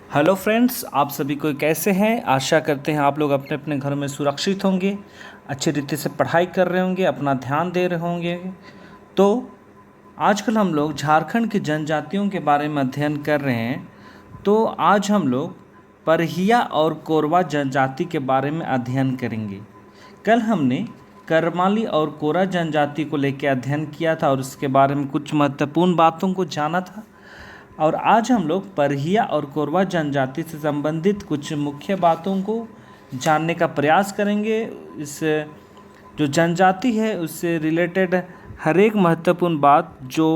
Hello friends, आप सभी को कैसे हैं। आशा करते हैं आप लोग अपने अपने घर में सुरक्षित होंगे, अच्छी रीति से पढ़ाई कर रहे होंगे, अपना ध्यान दे रहे होंगे। तो आजकल हम लोग झारखंड की जनजातियों के बारे में अध्ययन कर रहे हैं। तो आज हम लोग परहिया और कोरवा जनजाति के बारे में अध्ययन करेंगे। कल हमने करमाली और कोरा जनजाति को लेकर अध्ययन किया था और उसके बारे में कुछ महत्वपूर्ण बातों को जाना था। और आज हम लोग परहिया और कोरवा जनजाति से संबंधित कुछ मुख्य बातों को जानने का प्रयास करेंगे। इस जो जनजाति है उससे रिलेटेड हर एक महत्वपूर्ण बात जो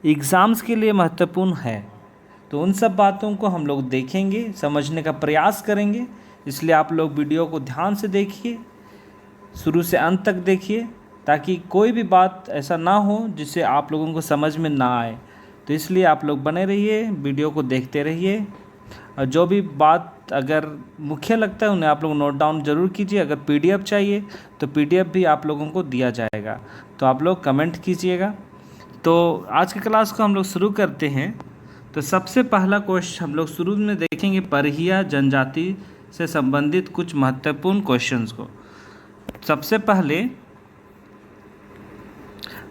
एग्ज़ाम्स के लिए महत्वपूर्ण है, तो उन सब बातों को हम लोग देखेंगे, समझने का प्रयास करेंगे। इसलिए आप लोग वीडियो को ध्यान से देखिए, शुरू से अंत तक देखिए, ताकि कोई भी बात ऐसा ना हो जिससे आप लोगों को समझ में ना आए। तो इसलिए आप लोग बने रहिए, वीडियो को देखते रहिए और जो भी बात अगर मुख्य लगता है उन्हें आप लोग नोट डाउन ज़रूर कीजिए। अगर पीडीएफ चाहिए तो पीडीएफ भी आप लोगों को दिया जाएगा, तो आप लोग कमेंट कीजिएगा। तो आज की क्लास को हम लोग शुरू करते हैं। तो सबसे पहला क्वेश्चन हम लोग शुरू में देखेंगे परहिया जनजाति से संबंधित कुछ महत्वपूर्ण क्वेश्चंस को। सबसे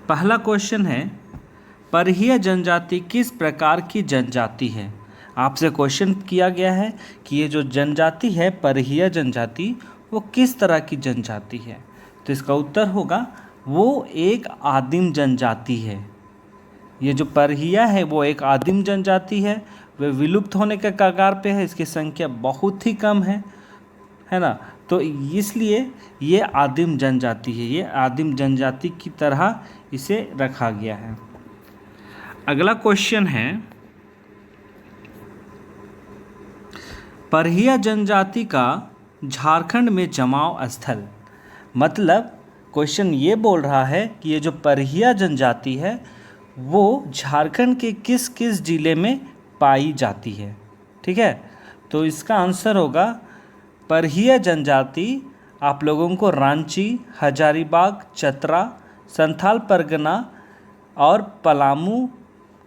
पहला क्वेश्चन है, परहिया जनजाति किस प्रकार की जनजाति है। आपसे क्वेश्चन किया गया है कि ये जो जनजाति है परहिया जनजाति वो किस तरह की जनजाति है। तो इसका उत्तर होगा वो एक आदिम जनजाति है। ये जो परहिया है वो एक आदिम जनजाति है, वे विलुप्त होने के कगार पे है, इसकी संख्या बहुत ही कम है ना। तो इसलिए ये आदिम जनजाति है, ये आदिम जनजाति की तरह इसे रखा गया है। अगला क्वेश्चन है, परहिया जनजाति का झारखंड में जमाव स्थल। मतलब क्वेश्चन ये बोल रहा है कि ये जो परहिया जनजाति है वो झारखंड के किस किस जिले में पाई जाती है। ठीक है, तो इसका आंसर होगा परहिया जनजाति आप लोगों को रांची, हजारीबाग, चतरा, संथाल परगना और पलामू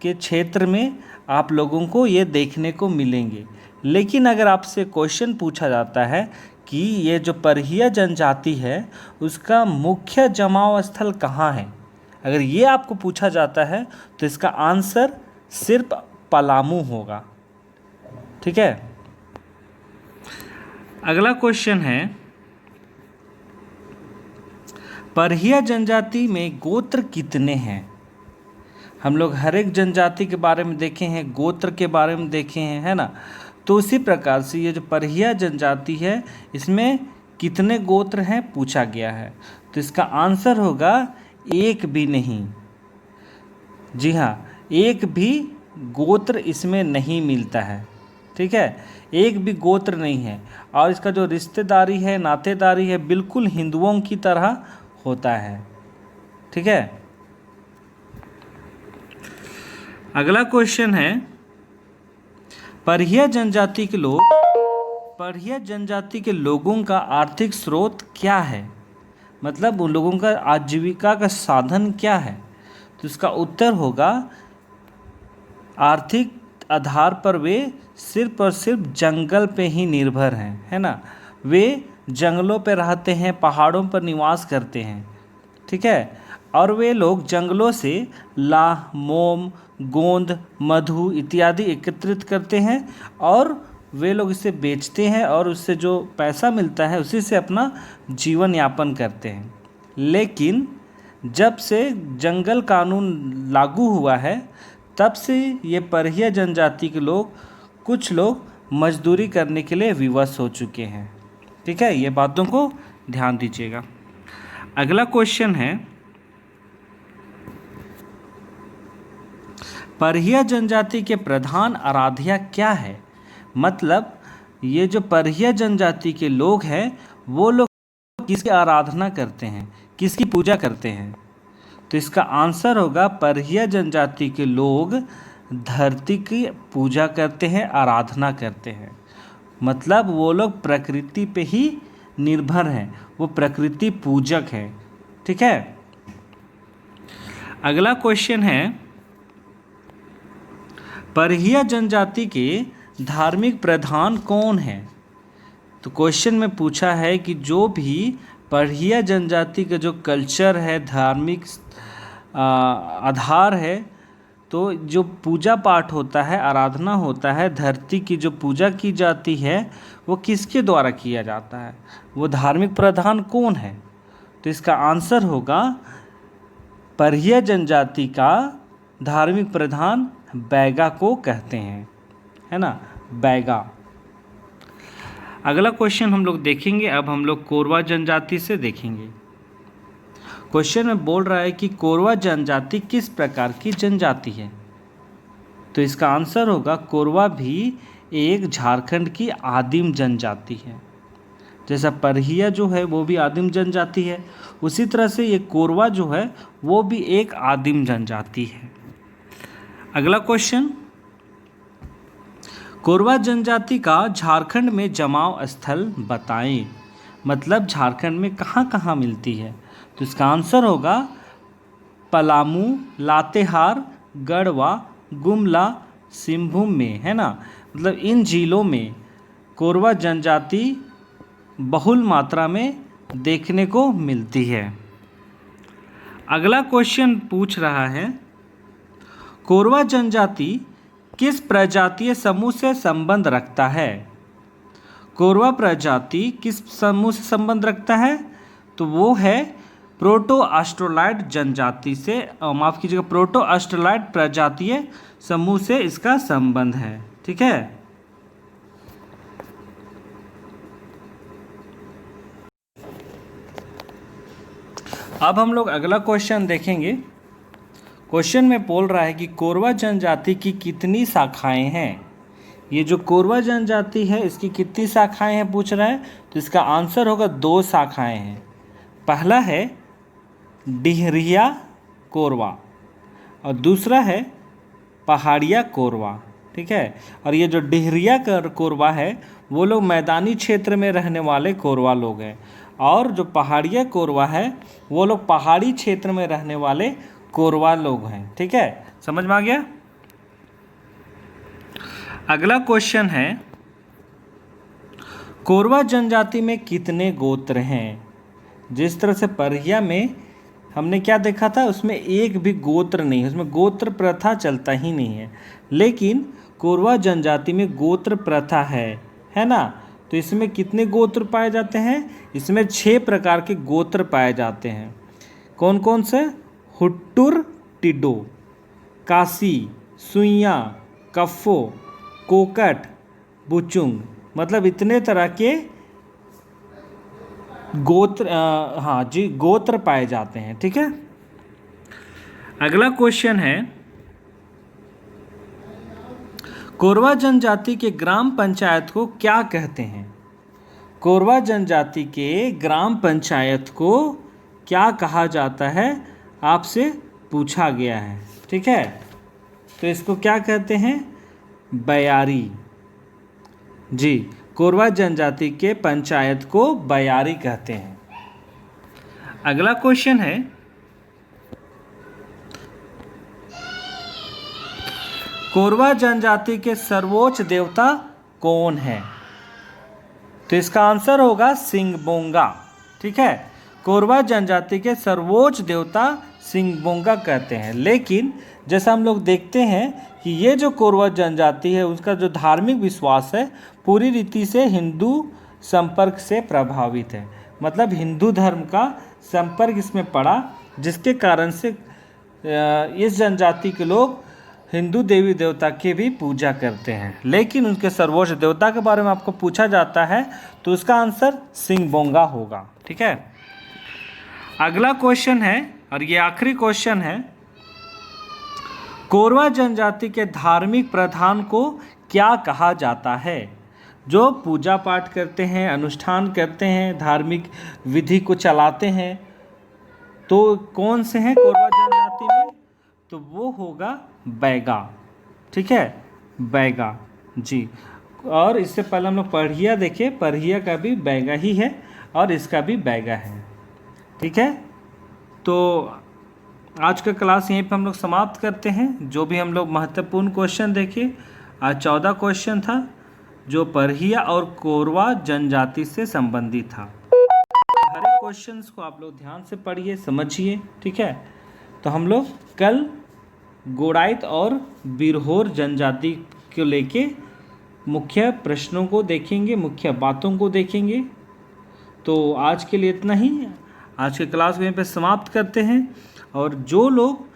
के क्षेत्र में आप लोगों को ये देखने को मिलेंगे। लेकिन अगर आपसे क्वेश्चन पूछा जाता है कि ये जो परहिया जनजाति है उसका मुख्य जमाव स्थल कहाँ है, अगर ये आपको पूछा जाता है तो इसका आंसर सिर्फ पलामू होगा। ठीक है, अगला क्वेश्चन है, परहिया जनजाति में गोत्र कितने हैं। हम लोग हर एक जनजाति के बारे में देखे हैं, गोत्र के बारे में देखे हैं, है ना। तो उसी प्रकार से ये जो परहिया जनजाति है इसमें कितने गोत्र हैं पूछा गया है। तो इसका आंसर होगा एक भी नहीं। जी हाँ, एक भी गोत्र इसमें नहीं मिलता है। ठीक है, एक भी गोत्र नहीं है और इसका जो रिश्तेदारी है, नातेदारी है, बिल्कुल हिंदुओं की तरह होता है। ठीक है, अगला क्वेश्चन है, परहिया जनजाति के लोगों का आर्थिक स्रोत क्या है। मतलब उन लोगों का आजीविका का साधन क्या है। तो इसका उत्तर होगा आर्थिक आधार पर वे सिर्फ और सिर्फ जंगल पे ही निर्भर हैं, है ना। वे जंगलों पे रहते हैं, पहाड़ों पर निवास करते हैं। ठीक है, और वे लोग जंगलों से लाह, मोम, गोंद, मधु इत्यादि एकत्रित करते हैं और वे लोग इसे बेचते हैं और उससे जो पैसा मिलता है उसी से अपना जीवन यापन करते हैं। लेकिन जब से जंगल कानून लागू हुआ है तब से ये परहिया जनजाति के लोग, कुछ लोग मजदूरी करने के लिए विवश हो चुके हैं। ठीक है, ये बातों को ध्यान दीजिएगा। अगला क्वेश्चन है, परहिया जनजाति के प्रधान आराध्या क्या है। मतलब ये जो परहिया जनजाति के लोग हैं वो लोग किसकी आराधना करते हैं, किसकी पूजा करते हैं। तो इसका आंसर होगा परहिया जनजाति के लोग धरती की पूजा करते हैं, आराधना करते हैं। मतलब वो लोग प्रकृति पे ही निर्भर हैं, वो प्रकृति पूजक हैं। ठीक है, अगला क्वेश्चन है, परहिया जनजाति के धार्मिक प्रधान कौन है? तो क्वेश्चन में पूछा है कि जो भी पढ़िया जनजाति का जो कल्चर है, धार्मिक आधार है, तो जो पूजा पाठ होता है, आराधना होता है, धरती की जो पूजा की जाती है वो किसके द्वारा किया जाता है? वो धार्मिक प्रधान कौन है? तो इसका आंसर होगा पढ़िया जनजाति का धार्मिक प्रधान बैगा को कहते हैं, है ना, बैगा। अगला क्वेश्चन हम लोग देखेंगे। अब हम लोग कोरवा जनजाति से देखेंगे। क्वेश्चन में बोल रहा है कि कोरवा जनजाति किस प्रकार की जनजाति है? तो इसका आंसर होगा कोरवा भी एक झारखंड की आदिम जनजाति है। जैसा परहिया जो है वो भी आदिम जनजाति है, उसी तरह से ये कोरवा जो है वो भी एक आदिम जनजाति है। अगला क्वेश्चन, कोरवा जनजाति का झारखंड में जमाव स्थल बताएं। मतलब झारखंड में कहाँ कहाँ मिलती है? तो इसका आंसर होगा पलामू, लातेहार, गढ़वा, गुमला, सिंहभूम में, है ना। मतलब इन जिलों में कोरवा जनजाति बहुल मात्रा में देखने को मिलती है। अगला क्वेश्चन पूछ रहा है, कोरवा जनजाति किस प्रजातीय समूह से संबंध रखता है? कोरवा प्रजाति किस समूह से संबंध रखता है? तो वो है प्रोटो ऑस्ट्रेलॉइड जनजाति से, माफ़ कीजिएगा, प्रोटो ऑस्ट्रेलॉइड प्रजातीय समूह से इसका संबंध है। ठीक है। अब हम लोग अगला क्वेश्चन देखेंगे। क्वेश्चन में बोल रहा है कि कोरवा जनजाति की कितनी शाखाएं हैं? ये जो कोरवा जनजाति है इसकी कितनी शाखाएं हैं पूछ रहा है। तो इसका आंसर होगा 2 शाखाएं हैं। पहला है डिहरिया कोरवा और दूसरा है पहाड़िया कोरवा। ठीक है। और ये जो डिहरिया कोरवा है वो लोग मैदानी क्षेत्र में रहने वाले कोरवा लोग हैं, और जो पहाड़िया कोरवा है वो लोग पहाड़ी क्षेत्र में रहने वाले कोरवा लोग हैं। ठीक है, समझ में आ गया। अगला क्वेश्चन है, कोरवा जनजाति में कितने गोत्र हैं? जिस तरह से परहिया में हमने क्या देखा था, उसमें एक भी गोत्र नहीं है, उसमें गोत्र प्रथा चलता ही नहीं है। लेकिन कोरवा जनजाति में गोत्र प्रथा है ना। तो इसमें कितने गोत्र पाए जाते हैं? इसमें 6 प्रकार के गोत्र पाए जाते हैं। कौन कौन से? हुट्टुर टिड्डो, कासी, सुइया, कफ्फो, कोकट, बुचुंग। मतलब इतने तरह के गोत्र हाँ जी गोत्र पाए जाते हैं। ठीक है। अगला क्वेश्चन है, कोरवा जनजाति के ग्राम पंचायत को क्या कहते हैं? कोरवा जनजाति के ग्राम पंचायत को क्या कहा जाता है आपसे पूछा गया है। ठीक है। तो इसको क्या कहते हैं? बयारी। जी, कोरवा जनजाति के पंचायत को बयारी कहते हैं। अगला क्वेश्चन है, कोरवा जनजाति के सर्वोच्च देवता कौन है? तो इसका आंसर होगा सिंगबोंगा। ठीक है। कोरवा जनजाति के सर्वोच्च देवता सिंगबोंगा कहते हैं। लेकिन जैसा हम लोग देखते हैं कि ये जो कोरवा जनजाति है उसका जो धार्मिक विश्वास है पूरी रीति से हिंदू संपर्क से प्रभावित है। मतलब हिंदू धर्म का संपर्क इसमें पड़ा, जिसके कारण से इस जनजाति के लोग हिंदू देवी देवता की भी पूजा करते हैं। लेकिन उनके सर्वोच्च देवता के बारे में आपको पूछा जाता है तो उसका आंसर सिंगबोंगा होगा। ठीक है। अगला क्वेश्चन है, और ये आखिरी क्वेश्चन है, कोरवा जनजाति के धार्मिक प्रधान को क्या कहा जाता है? जो पूजा पाठ करते हैं, अनुष्ठान करते हैं, धार्मिक विधि को चलाते हैं, तो कौन से हैं कोरवा जनजाति में? तो वो होगा बैगा। ठीक है, बैगा जी। और इससे पहले हम लोग पढ़िया देखे, पढ़िया का भी बैगा ही है और इसका भी बैगा है। ठीक है। तो आज का क्लास यहीं पे हम लोग समाप्त करते हैं। जो भी हम लोग महत्वपूर्ण क्वेश्चन देखे आज 14 क्वेश्चन था जो परहिया और कोरवा जनजाति से संबंधित था। हर एक क्वेश्चंस को आप लोग ध्यान से पढ़िए, समझिए, ठीक है। तो हम लोग कल गोड़ाइत और बिरहोर जनजाति को लेके मुख्य प्रश्नों को देखेंगे, मुख्य बातों को देखेंगे। तो आज के लिए इतना ही। आज के क्लास को यहीं पे समाप्त करते हैं। और जो लोग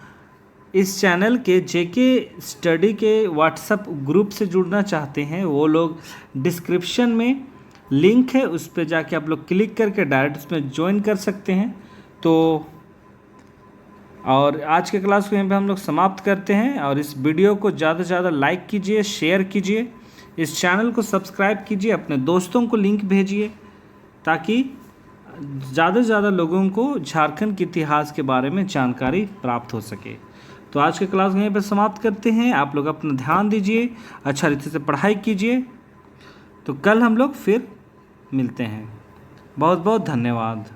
इस चैनल के जेके स्टडी के व्हाट्सएप ग्रुप से जुड़ना चाहते हैं वो लोग डिस्क्रिप्शन में लिंक है, उस पर जाके आप लोग क्लिक करके डायरेक्ट उसमें ज्वाइन कर सकते हैं। तो और आज के क्लास को यहीं पे हम लोग समाप्त करते हैं। और इस वीडियो को ज़्यादा से ज़्यादा लाइक कीजिए, शेयर कीजिए, इस चैनल को सब्सक्राइब कीजिए, अपने दोस्तों को लिंक भेजिए ताकि ज़्यादा से ज़्यादा लोगों को झारखंड के इतिहास के बारे में जानकारी प्राप्त हो सके। तो आज के क्लास यहीं पर समाप्त करते हैं। आप लोग अपना ध्यान दीजिए, अच्छा रीति से पढ़ाई कीजिए। तो कल हम लोग फिर मिलते हैं। बहुत बहुत धन्यवाद।